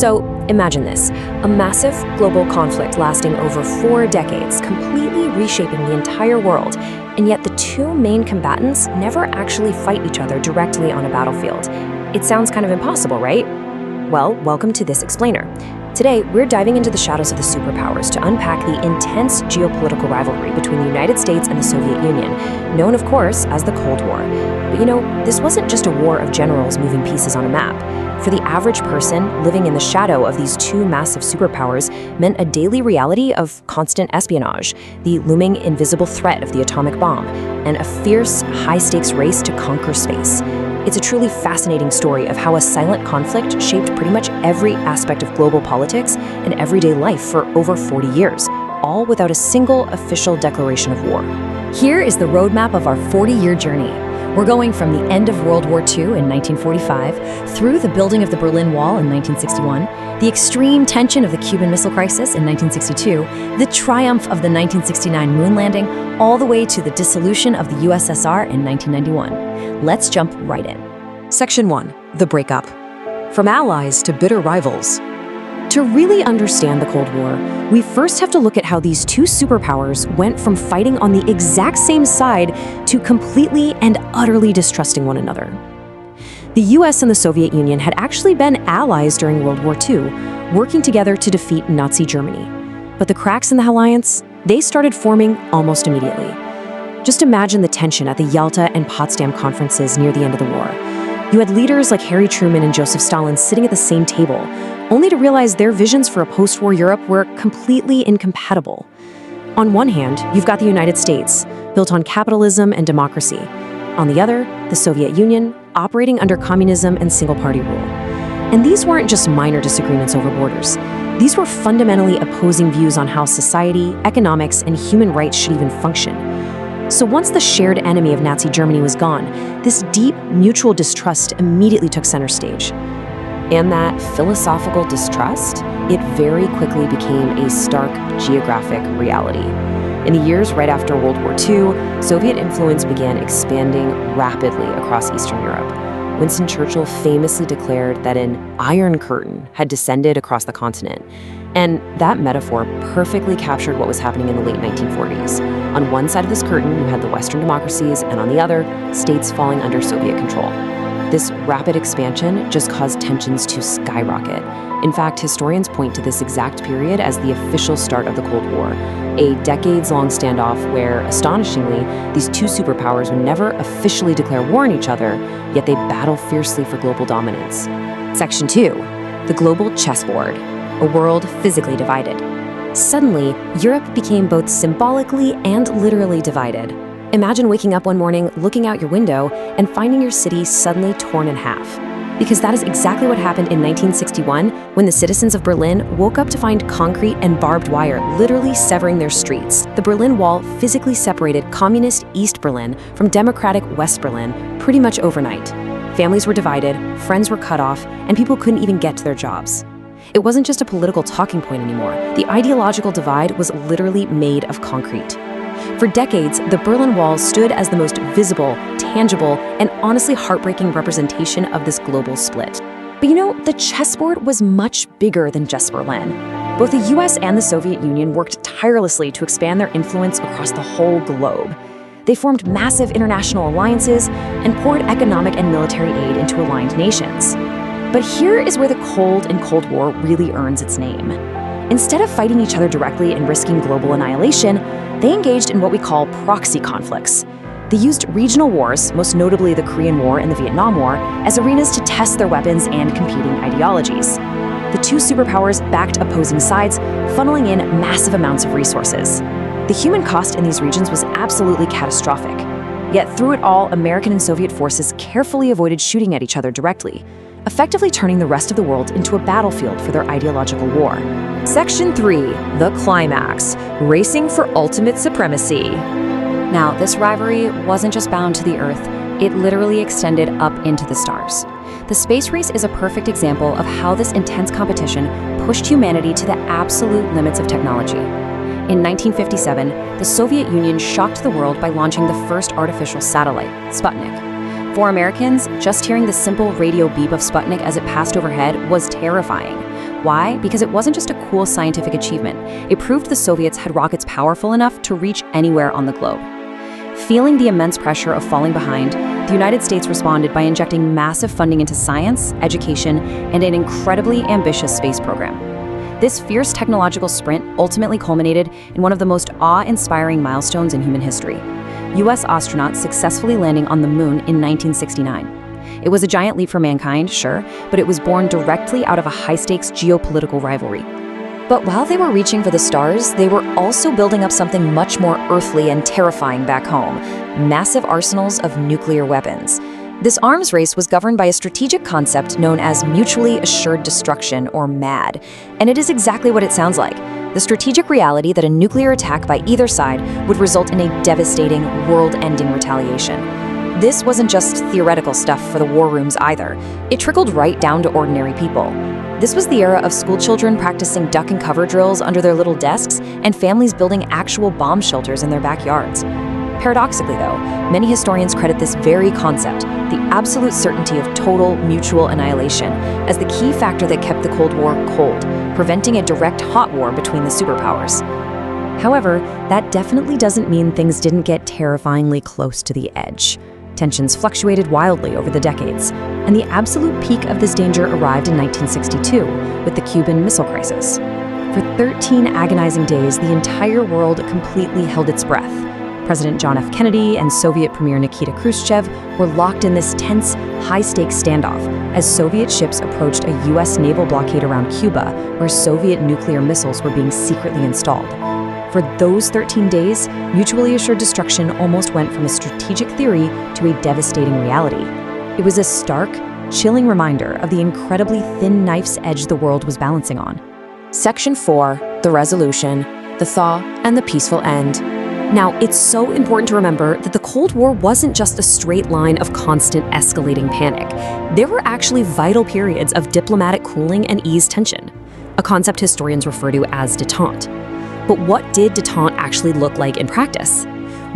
So imagine this, a massive global conflict lasting over 4 decades, completely reshaping the entire world, and yet the two main combatants never actually fight each other directly on a battlefield. It sounds kind of impossible, right? Well, welcome to this explainer. Today, we're diving into the shadows of the superpowers to unpack the intense geopolitical rivalry between the United States and the Soviet Union, known, of course, as the Cold War. But this wasn't just a war of generals moving pieces on a map. For the average person, living in the shadow of these two massive superpowers meant a daily reality of constant espionage, the looming invisible threat of the atomic bomb, and a fierce, high-stakes race to conquer space. It's a truly fascinating story of how a silent conflict shaped pretty much every aspect of global politics and everyday life for over 40 years, all without a single official declaration of war. Here is the roadmap of our 40-year journey. We're going from the end of World War II in 1945, through the building of the Berlin Wall in 1961, the extreme tension of the Cuban Missile Crisis in 1962, the triumph of the 1969 moon landing, all the way to the dissolution of the USSR in 1991. Let's jump right in. Section 1. The Breakup. From allies to bitter rivals. To really understand the Cold War, we first have to look at how these two superpowers went from fighting on the exact same side to completely and utterly distrusting one another. The US and the Soviet Union had actually been allies during World War II, working together to defeat Nazi Germany. But the cracks in the alliance, they started forming almost immediately. Just imagine the tension at the Yalta and Potsdam conferences near the end of the war. You had leaders like Harry Truman and Joseph Stalin sitting at the same table, only to realize their visions for a post-war Europe were completely incompatible. On one hand, you've got the United States, built on capitalism and democracy. On the other, the Soviet Union, operating under communism and single-party rule. And these weren't just minor disagreements over borders. These were fundamentally opposing views on how society, economics, and human rights should even function. So once the shared enemy of Nazi Germany was gone, this deep mutual distrust immediately took center stage. And that philosophical distrust, it very quickly became a stark geographic reality. In the years right after World War II, Soviet influence began expanding rapidly across Eastern Europe. Winston Churchill famously declared that an Iron Curtain had descended across the continent. And that metaphor perfectly captured what was happening in the late 1940s. On one side of this curtain, you had the Western democracies, and on the other, states falling under Soviet control. This rapid expansion just caused tensions to skyrocket. In fact, historians point to this exact period as the official start of the Cold War, a decades-long standoff where, astonishingly, these two superpowers would never officially declare war on each other, yet they battle fiercely for global dominance. Section 2. The Global Chessboard. A world physically divided. Suddenly, Europe became both symbolically and literally divided. Imagine waking up one morning, looking out your window, and finding your city suddenly torn in half. Because that is exactly what happened in 1961 when the citizens of Berlin woke up to find concrete and barbed wire literally severing their streets. The Berlin Wall physically separated communist East Berlin from democratic West Berlin pretty much overnight. Families were divided, friends were cut off, and people couldn't even get to their jobs. It wasn't just a political talking point anymore. The ideological divide was literally made of concrete. For decades, the Berlin Wall stood as the most visible, tangible, and honestly heartbreaking representation of this global split. But the chessboard was much bigger than just Berlin. Both the US and the Soviet Union worked tirelessly to expand their influence across the whole globe. They formed massive international alliances and poured economic and military aid into aligned nations. But here is where the Cold and Cold War really earns its name. Instead of fighting each other directly and risking global annihilation, they engaged in what we call proxy conflicts. They used regional wars, most notably the Korean War and the Vietnam War, as arenas to test their weapons and competing ideologies. The two superpowers backed opposing sides, funneling in massive amounts of resources. The human cost in these regions was absolutely catastrophic. Yet through it all, American and Soviet forces carefully avoided shooting at each other directly, effectively turning the rest of the world into a battlefield for their ideological war. Section 3. The Climax. Racing for ultimate supremacy. Now, this rivalry wasn't just bound to the Earth, it literally extended up into the stars. The space race is a perfect example of how this intense competition pushed humanity to the absolute limits of technology. In 1957, the Soviet Union shocked the world by launching the first artificial satellite, Sputnik. For Americans, just hearing the simple radio beep of Sputnik as it passed overhead was terrifying. Why? Because it wasn't just a cool scientific achievement. It proved the Soviets had rockets powerful enough to reach anywhere on the globe. Feeling the immense pressure of falling behind, the United States responded by injecting massive funding into science, education, and an incredibly ambitious space program. This fierce technological sprint ultimately culminated in one of the most awe-inspiring milestones in human history: U.S. astronauts successfully landing on the moon in 1969. It was a giant leap for mankind, sure, but it was born directly out of a high-stakes geopolitical rivalry. But while they were reaching for the stars, they were also building up something much more earthly and terrifying back home: massive arsenals of nuclear weapons. This arms race was governed by a strategic concept known as mutually assured destruction, or MAD, and it is exactly what it sounds like: the strategic reality that a nuclear attack by either side would result in a devastating, world-ending retaliation. This wasn't just theoretical stuff for the war rooms either. It trickled right down to ordinary people. This was the era of schoolchildren practicing duck and cover drills under their little desks and families building actual bomb shelters in their backyards. Paradoxically, though, many historians credit this very concept, the absolute certainty of total mutual annihilation, as the key factor that kept the Cold War cold, preventing a direct hot war between the superpowers. However, that definitely doesn't mean things didn't get terrifyingly close to the edge. Tensions fluctuated wildly over the decades, and the absolute peak of this danger arrived in 1962 with the Cuban Missile Crisis. For 13 agonizing days, the entire world completely held its breath. President John F. Kennedy and Soviet Premier Nikita Khrushchev were locked in this tense, high-stakes standoff as Soviet ships approached a U.S. naval blockade around Cuba, where Soviet nuclear missiles were being secretly installed. For those 13 days, mutually assured destruction almost went from a strategic theory to a devastating reality. It was a stark, chilling reminder of the incredibly thin knife's edge the world was balancing on. Section 4, the resolution, the thaw, and the peaceful end. Now, it's so important to remember that the Cold War wasn't just a straight line of constant escalating panic. There were actually vital periods of diplomatic cooling and eased tension, a concept historians refer to as détente. But what did détente actually look like in practice?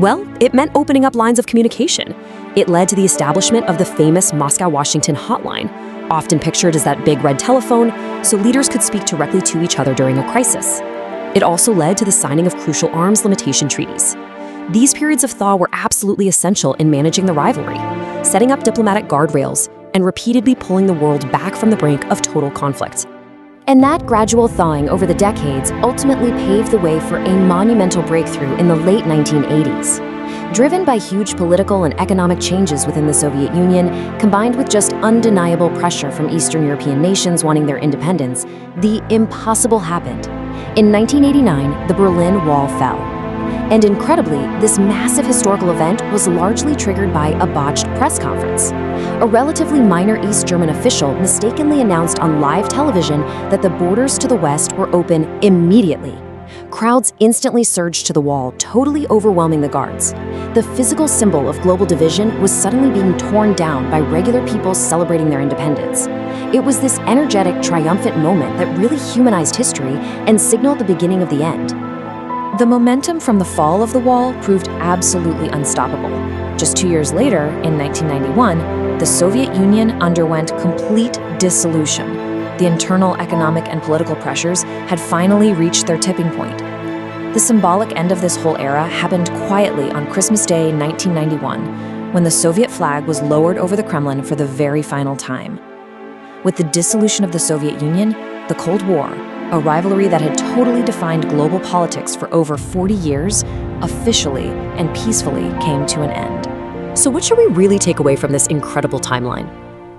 Well, it meant opening up lines of communication. It led to the establishment of the famous Moscow-Washington hotline, often pictured as that big red telephone, so leaders could speak directly to each other during a crisis. It also led to the signing of crucial arms limitation treaties. These periods of thaw were absolutely essential in managing the rivalry, setting up diplomatic guardrails, and repeatedly pulling the world back from the brink of total conflict. And that gradual thawing over the decades ultimately paved the way for a monumental breakthrough in the late 1980s. Driven by huge political and economic changes within the Soviet Union, combined with just undeniable pressure from Eastern European nations wanting their independence, the impossible happened. In 1989, the Berlin Wall fell. And incredibly, this massive historical event was largely triggered by a botched press conference. A relatively minor East German official mistakenly announced on live television that the borders to the west were open immediately. Crowds instantly surged to the wall, totally overwhelming the guards. The physical symbol of global division was suddenly being torn down by regular people celebrating their independence. It was this energetic, triumphant moment that really humanized history and signaled the beginning of the end. The momentum from the fall of the wall proved absolutely unstoppable. Just 2 years later, in 1991, the Soviet Union underwent complete dissolution. The internal economic and political pressures had finally reached their tipping point. The symbolic end of this whole era happened quietly on Christmas Day 1991, when the Soviet flag was lowered over the Kremlin for the very final time. With the dissolution of the Soviet Union, the Cold War, a rivalry that had totally defined global politics for over 40 years, officially and peacefully came to an end. So what should we really take away from this incredible timeline?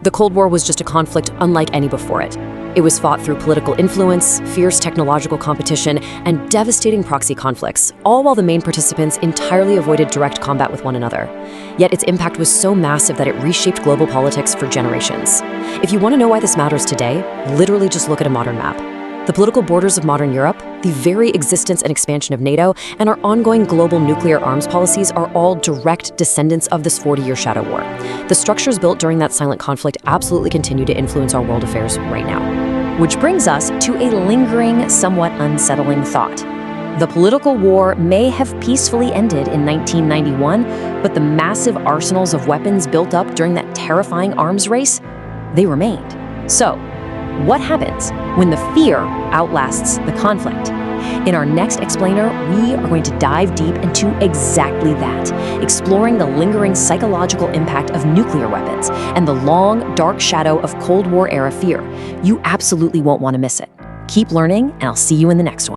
The Cold War was just a conflict unlike any before it. It was fought through political influence, fierce technological competition, and devastating proxy conflicts, all while the main participants entirely avoided direct combat with one another. Yet its impact was so massive that it reshaped global politics for generations. If you want to know why this matters today, literally just look at a modern map. The political borders of modern Europe, the very existence and expansion of NATO, and our ongoing global nuclear arms policies are all direct descendants of this 40-year shadow war. The structures built during that silent conflict absolutely continue to influence our world affairs right now. Which brings us to a lingering, somewhat unsettling thought. The political war may have peacefully ended in 1991, but the massive arsenals of weapons built up during that terrifying arms race, they remained. So, What happens when the fear outlasts the conflict? In our next Explainer, we are going to dive deep into exactly that, exploring the lingering psychological impact of nuclear weapons and the long, dark shadow of Cold War-era fear. You absolutely won't want to miss it. Keep learning, and I'll see you in the next one.